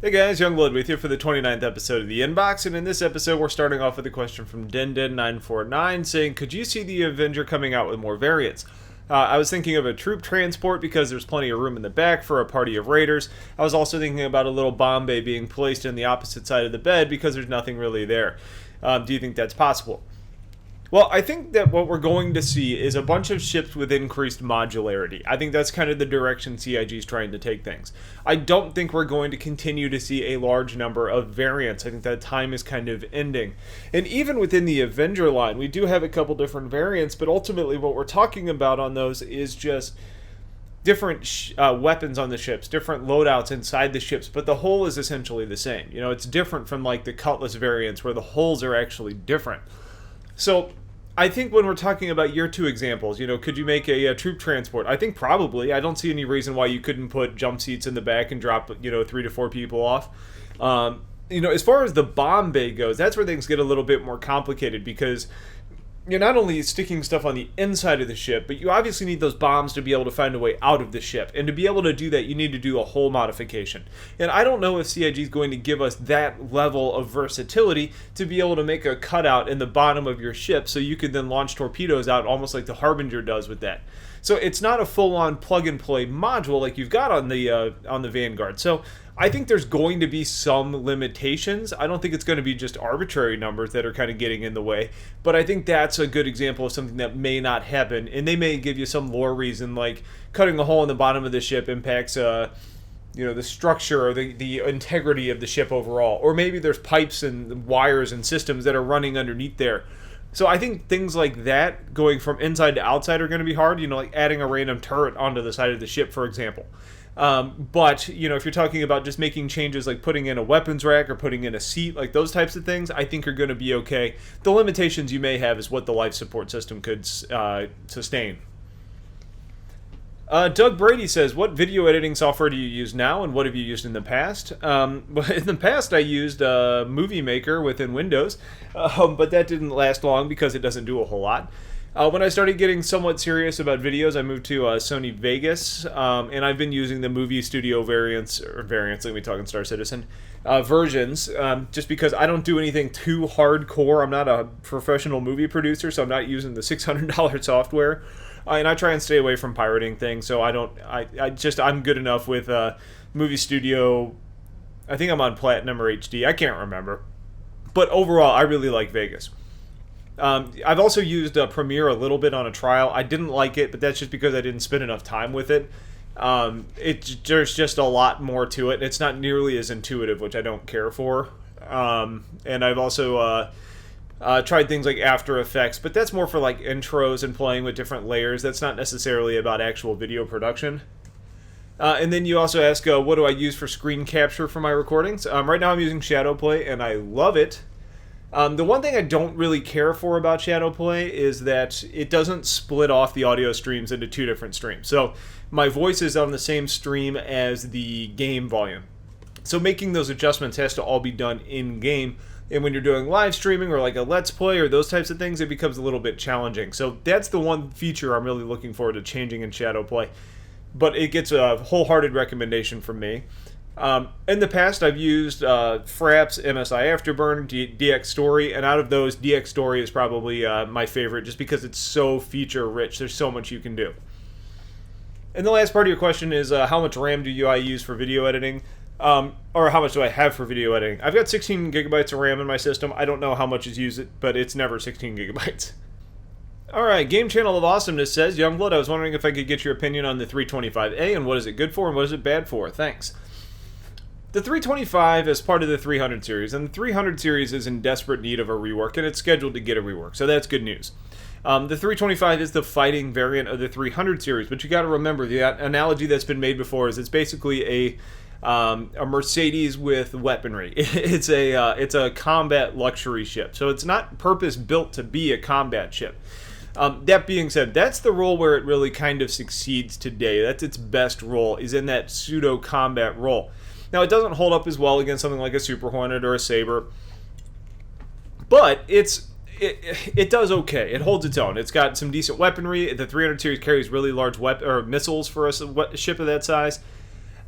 Hey guys, Youngblood with you for the 29th episode of The Inbox, and in this episode we're starting off with a question from DenDen949 saying, could you see the Avenger coming out with more variants? I was thinking of a troop transport because there's plenty of room in the back for a party of raiders. I was also thinking about a little bomb bay being placed in the opposite side of the bed because there's nothing really there. Do you think that's possible? Well, I think that what we're going to see is a bunch of ships with increased modularity. I think that's kind of the direction CIG is trying to take things. I don't think we're going to continue to see a large number of variants. I think that time is kind of ending. And even within the Avenger line, we do have a couple different variants, but ultimately what we're talking about on those is just different weapons on the ships, different loadouts inside the ships, but the hull is essentially the same. You know, it's different from like the Cutlass variants where the hulls are actually different. So I think when we're talking about year 2 examples, you know, could you make a troop transport? I think probably. I don't see any reason why you couldn't put jump seats in the back and drop, 3 to 4 people off. As far as the bomb bay goes, that's where things get a little bit more complicated because you're not only sticking stuff on the inside of the ship, but you obviously need those bombs to be able to find a way out of the ship. And to be able to do that, you need to do a hull modification. And I don't know if CIG is going to give us that level of versatility to be able to make a cutout in the bottom of your ship so you could then launch torpedoes out almost like the Harbinger does with that. So it's not a full-on plug-and-play module like you've got on the Vanguard. So I think there's going to be some limitations. I don't think it's going to be just arbitrary numbers that are kind of getting in the way, but I think that's a good example of something that may not happen, and they may give you some lore reason, like cutting a hole in the bottom of the ship impacts the structure or the integrity of the ship overall, or maybe there's pipes and wires and systems that are running underneath there. So I think things like that, going from inside to outside, are going to be hard, like adding a random turret onto the side of the ship, for example. But if you're talking about just making changes like putting in a weapons rack or putting in a seat, like those types of things, I think are going to be okay. The limitations you may have is what the life support system could sustain. Doug Brady says, what video editing software do you use now, and what have you used in the past? In the past, I used Movie Maker within Windows, but that didn't last long because it doesn't do a whole lot. When I started getting somewhat serious about videos, I moved to Sony Vegas, and I've been using the Movie Studio variants, let me talk in Star Citizen, versions, just because I don't do anything too hardcore. I'm not a professional movie producer, so I'm not using the $600 software. And I try and stay away from pirating things, so I'm good enough with Movie Studio. I think I'm on Platinum or HD, I can't remember. But overall, I really like Vegas. I've also used Premiere a little bit on a trial. I didn't like it, but that's just because I didn't spend enough time with it. There's just a lot more to it. It's not nearly as intuitive, which I don't care for. And I've also tried things like After Effects, but that's more for like intros and playing with different layers. That's not necessarily about actual video production. And then you also ask, what do I use for screen capture for my recordings? Right now I'm using Shadowplay, and I love it. The one thing I don't really care for about Shadowplay is that it doesn't split off the audio streams into 2 different streams. So my voice is on the same stream as the game volume. So making those adjustments has to all be done in-game. And when you're doing live streaming or like a Let's Play or those types of things, it becomes a little bit challenging. So that's the one feature I'm really looking forward to changing in Shadowplay. But it gets a wholehearted recommendation from me. In the past, I've used Fraps, MSI Afterburn, DX Story, and out of those, DX Story is probably my favorite just because it's so feature-rich. There's so much you can do. And the last part of your question is how much RAM do I use for video editing? Or how much do I have for video editing? I've got 16 gigabytes of RAM in my system. I don't know how much is used, but it's never 16 gigabytes. Alright, Game Channel of Awesomeness says, Youngblood, I was wondering if I could get your opinion on the 325A and what is it good for and what is it bad for? Thanks. The 325 is part of the 300 series, and the 300 series is in desperate need of a rework, and it's scheduled to get a rework, so that's good news. The 325 is the fighting variant of the 300 series, but you got to remember the analogy that's been made before is it's basically a Mercedes with weaponry. It's a combat luxury ship, so it's not purpose built to be a combat ship. That being said, that's the role where it really kind of succeeds today. That's its best role, is in that pseudo combat role. Now, it doesn't hold up as well against something like a Super Hornet or a Sabre, but it does okay. It holds its own. It's got some decent weaponry. The 300 series carries really large missiles for a ship of that size.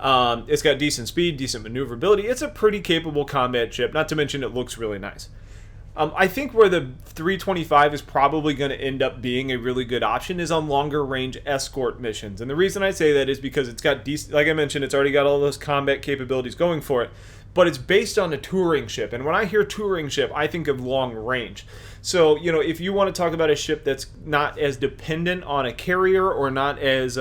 It's got decent speed, decent maneuverability. It's a pretty capable combat ship, not to mention it looks really nice. I think where the 325 is probably going to end up being a really good option is on longer range escort missions. And the reason I say that is because it's got decent, like I mentioned, it's already got all those combat capabilities going for it, but it's based on a touring ship. And when I hear touring ship, I think of long range. So, if you want to talk about a ship that's not as dependent on a carrier or not as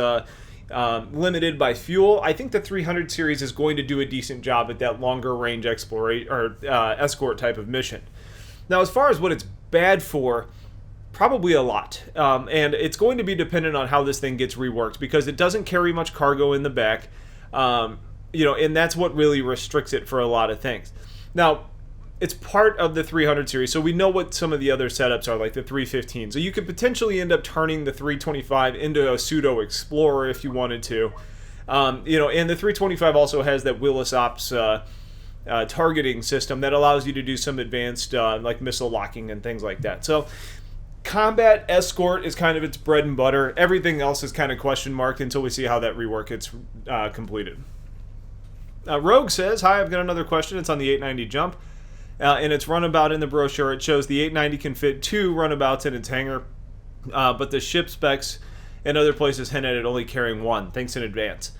limited by fuel, I think the 300 series is going to do a decent job at that longer range exploration or escort type of mission. Now, as far as what it's bad for, probably a lot. And it's going to be dependent on how this thing gets reworked, because it doesn't carry much cargo in the back, and that's what really restricts it for a lot of things. Now, it's part of the 300 series, so we know what some of the other setups are, like the 315. So you could potentially end up turning the 325 into a pseudo-explorer if you wanted to. And the 325 also has that Willis Ops targeting system that allows you to do some advanced like missile locking and things like that. So combat escort is kind of its bread and butter. Everything else is kind of question marked until we see how that rework gets completed. Rogue says, hi, I've got another question. It's on the 890 jump. And its runabout in the brochure. It shows the 890 can fit 2 runabouts in its hangar, but the ship specs and other places hint at it only carrying 1. Thanks in advance.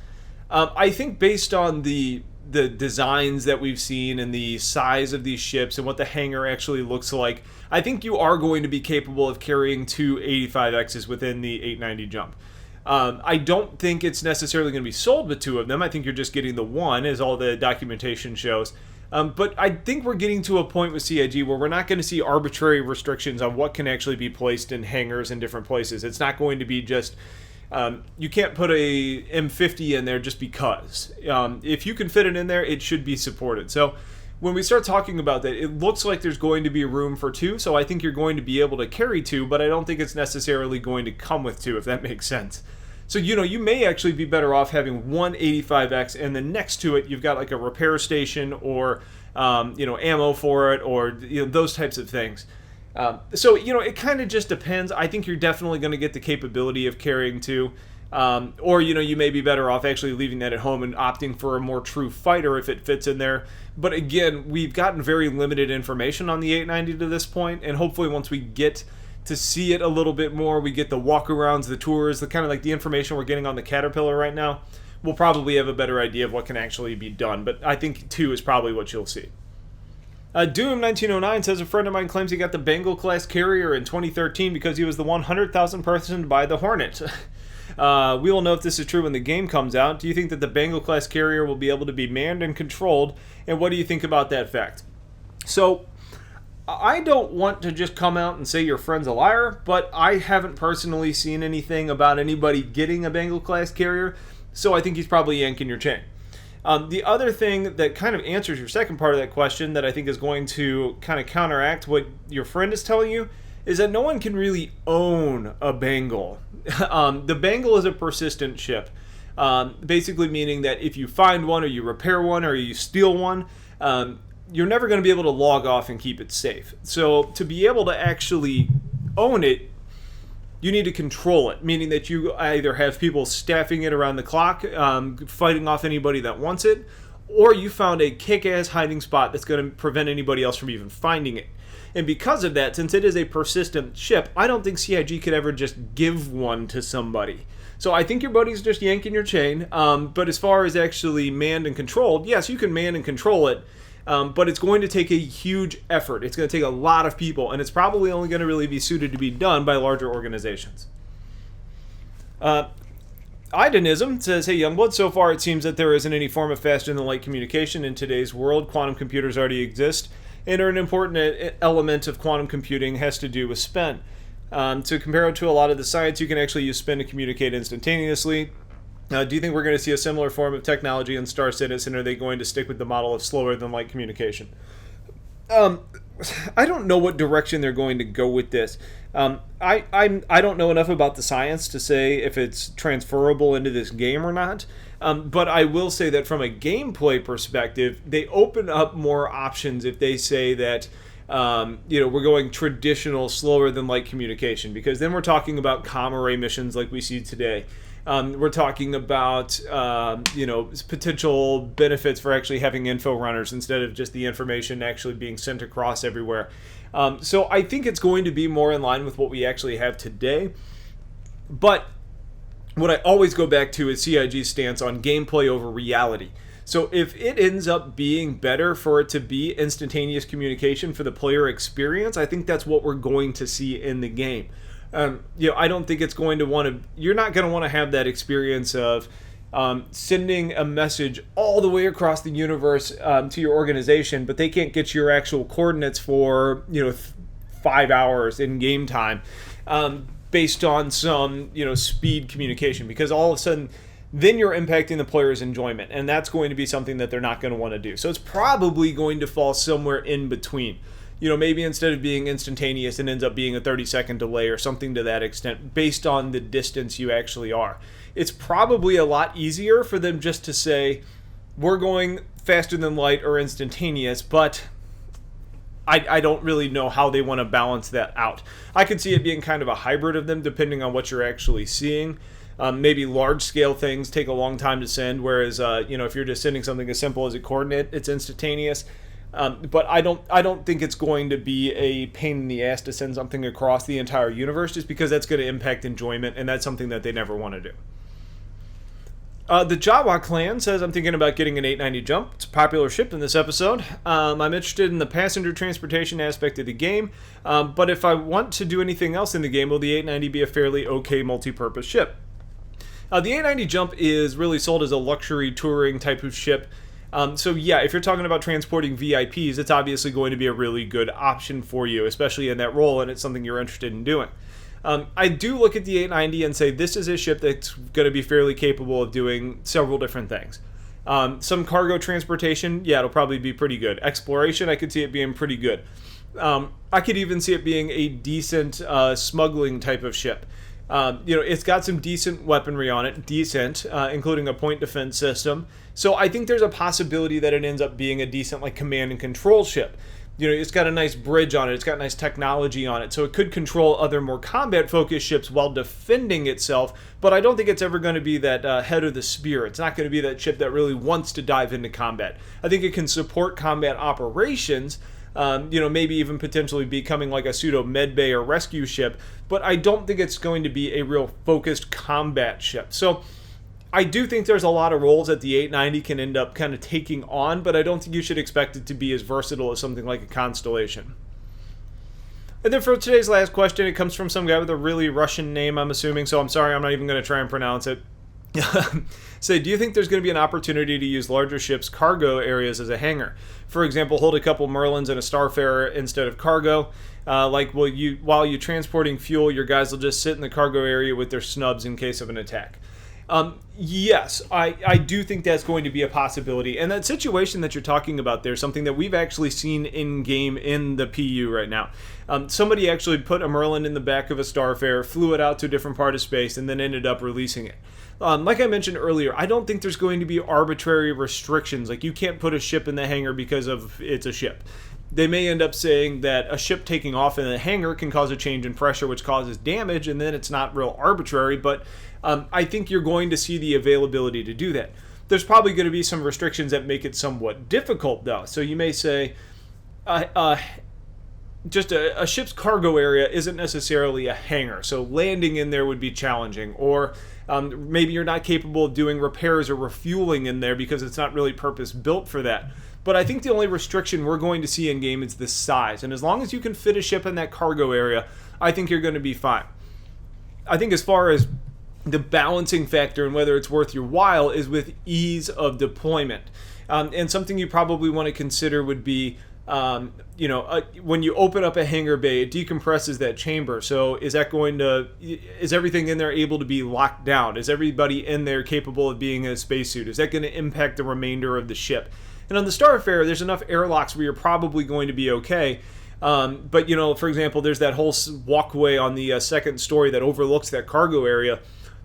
I think based on the designs that we've seen and the size of these ships and what the hangar actually looks like, I think you are going to be capable of carrying 2 85Xs within the 890 jump. I don't think it's necessarily going to be sold with 2 of them. I think you're just getting the 1, as all the documentation shows. But I think we're getting to a point with CIG where we're not going to see arbitrary restrictions on what can actually be placed in hangars in different places. It's not going to be just, you can't put a M50 in there just because. If you can fit it in there, it should be supported. So when we start talking about that, it looks like there's going to be room for 2, so I think you're going to be able to carry 2, but I don't think it's necessarily going to come with 2, if that makes sense. So, you may actually be better off having 1 85X, and then next to it, you've got like a repair station or, ammo for it, or, those types of things. So, it kind of just depends. I think you're definitely going to get the capability of carrying 2. Or, you may be better off actually leaving that at home and opting for a more true fighter if it fits in there. But again, we've gotten very limited information on the 890 to this point, and hopefully once we get to see it a little bit more, we get the walk-arounds, the tours, the kind of like the information we're getting on the Caterpillar right now, we'll probably have a better idea of what can actually be done. But I think 2 is probably what you'll see. Doom1909 says, a friend of mine claims he got the Bengal class carrier in 2013 because he was the 100,000th person to buy the Hornet. We will know if this is true when the game comes out. Do you think that the Bengal class carrier will be able to be manned and controlled? And what do you think about that fact? So, I don't want to just come out and say your friend's a liar, but I haven't personally seen anything about anybody getting a Bengal class carrier, so I think he's probably yanking your chain. The other thing that kind of answers your second part of that question that I think is going to kind of counteract what your friend is telling you is that no one can really own a Bengal. The Bengal is a persistent ship, basically meaning that if you find one or you repair one or you steal one, you're never going to be able to log off and keep it safe. So to be able to actually own it, you need to control it, meaning that you either have people staffing it around the clock, fighting off anybody that wants it, or you found a kick-ass hiding spot that's going to prevent anybody else from even finding it. And because of that, since it is a persistent ship, I don't think CIG could ever just give one to somebody. So I think your buddy's just yanking your chain, but as far as actually manned and controlled, yes, you can man and control it, but it's going to take a huge effort. It's going to take a lot of people, and it's probably only going to really be suited to be done by larger organizations. Idonism says, hey Youngblood, so far it seems that there isn't any form of faster-than-light communication in today's world. Quantum computers already exist and are an important element of quantum computing, has to do with spin. To compare it to a lot of the science, you can actually use spin to communicate instantaneously. Do you think we're going to see a similar form of technology in Star Citizen, or are they going to stick with the model of slower-than-light communication? I don't know what direction they're going to go with this. I don't know enough about the science to say if it's transferable into this game or not. But I will say that from a gameplay perspective, they open up more options if they say that we're going traditional, slower than light communication, because then we're talking about comm array missions like we see today. We're talking about, potential benefits for actually having info runners instead of just the information actually being sent across everywhere. So I think it's going to be more in line with what we actually have today. But what I always go back to is CIG's stance on gameplay over reality. So if it ends up being better for it to be instantaneous communication for the player experience, I think that's what we're going to see in the game. I don't think it's going to you're not going to want to have that experience of sending a message all the way across the universe to your organization, but they can't get your actual coordinates for 5 hours in game time based on some speed communication, because all of a sudden then you're impacting the player's enjoyment, and that's going to be something that they're not going to want to do. So it's probably going to fall somewhere in between. Maybe instead of being instantaneous, it ends up being a 30-second delay or something to that extent based on the distance you actually are. It's probably a lot easier for them just to say, we're going faster than light or instantaneous, but I don't really know how they want to balance that out. I could see it being kind of a hybrid of them depending on what you're actually seeing. Maybe large-scale things take a long time to send, whereas if you're just sending something as simple as a coordinate, it's instantaneous. But I don't think it's going to be a pain in the ass to send something across the entire universe, just because that's going to impact enjoyment, and that's something that they never want to do. The Jawa clan says, I'm thinking about getting an 890 jump. It's a popular ship in this episode. I'm interested in the passenger transportation aspect of the game, but if I want to do anything else in the game, will the 890 be a fairly okay multi-purpose ship? The 890 jump is really sold as a luxury touring type of ship. So yeah, if you're talking about transporting VIPs, it's obviously going to be a really good option for you, especially in that role, and it's something you're interested in doing. I do look at the 890 and say this is a ship that's going to be fairly capable of doing several different things. Some cargo transportation, yeah, it'll probably be pretty good. Exploration, I could see it being pretty good. I could even see it being a decent smuggling type of ship. It's got some decent weaponry on it, including a point defense system. So I think there's a possibility that it ends up being a decent command and control ship. It's got a nice bridge on it. It's got nice technology on it. So it could control other more combat-focused ships while defending itself. But I don't think it's ever going to be that head of the spear. It's not going to be that ship that really wants to dive into combat. I think it can support combat operations, maybe even potentially becoming like a pseudo medbay or rescue ship. But I don't think it's going to be a real focused combat ship. So I do think there's a lot of roles that the 890 can end up kind of taking on, but I don't think you should expect it to be as versatile as something like a Constellation. And then for today's last question, it comes from some guy with a really Russian name, I'm assuming, so I'm sorry, I'm not even going to try and pronounce it. Say, do you think there's going to be an opportunity to use larger ships' cargo areas as a hangar? For example, hold a couple Merlins and a Starfarer instead of cargo. While you're transporting fuel, your guys will just sit in the cargo area with their snubs in case of an attack. Yes, I do think that's going to be a possibility. And that situation that you're talking about there is something that we've actually seen in-game in the PU right now. Somebody actually put a Merlin in the back of a Starfarer, flew it out to a different part of space, and then ended up releasing it. Like I mentioned earlier, I don't think there's going to be arbitrary restrictions. Like, you can't put a ship in the hangar because of it's a ship. They may end up saying that a ship taking off in a hangar can cause a change in pressure, which causes damage, and then it's not real arbitrary, but I think you're going to see the availability to do that. There's probably going to be some restrictions that make it somewhat difficult, though. So you may say, just a ship's cargo area isn't necessarily a hangar, so landing in there would be challenging, or maybe you're not capable of doing repairs or refueling in there because it's not really purpose-built for that. But I think the only restriction we're going to see in-game is the size, and as long as you can fit a ship in that cargo area, I think you're going to be fine. I think as far as the balancing factor and whether it's worth your while is with ease of deployment. And something you probably want to consider would be, when you open up a hangar bay, it decompresses that chamber. So is everything in there able to be locked down? Is everybody in there capable of being in a spacesuit? Is that going to impact the remainder of the ship? And on the Starfarer, there's enough airlocks where you're probably going to be okay. But, for example, there's that whole walkway on the second story that overlooks that cargo area.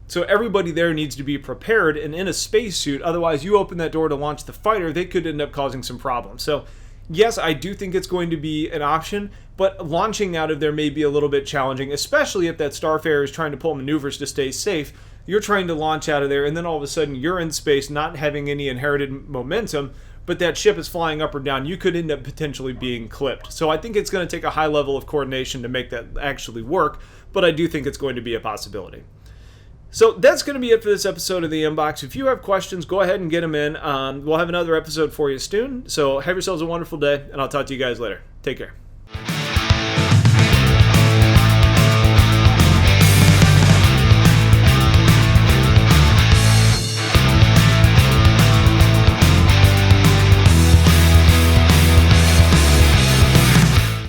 So everybody there needs to be prepared and in a spacesuit. Otherwise, you open that door to launch the fighter, they could end up causing some problems. So yes, I do think it's going to be an option, but launching out of there may be a little bit challenging, especially if that Starfarer is trying to pull maneuvers to stay safe. You're trying to launch out of there, and then all of a sudden you're in space, not having any inherited momentum, but that ship is flying up or down. You could end up potentially being clipped. So I think it's going to take a high level of coordination to make that actually work, but I do think it's going to be a possibility. So that's going to be it for this episode of The Inbox. If you have questions, go ahead and get them in. We'll have another episode for you soon. So have yourselves a wonderful day, and I'll talk to you guys later. Take care.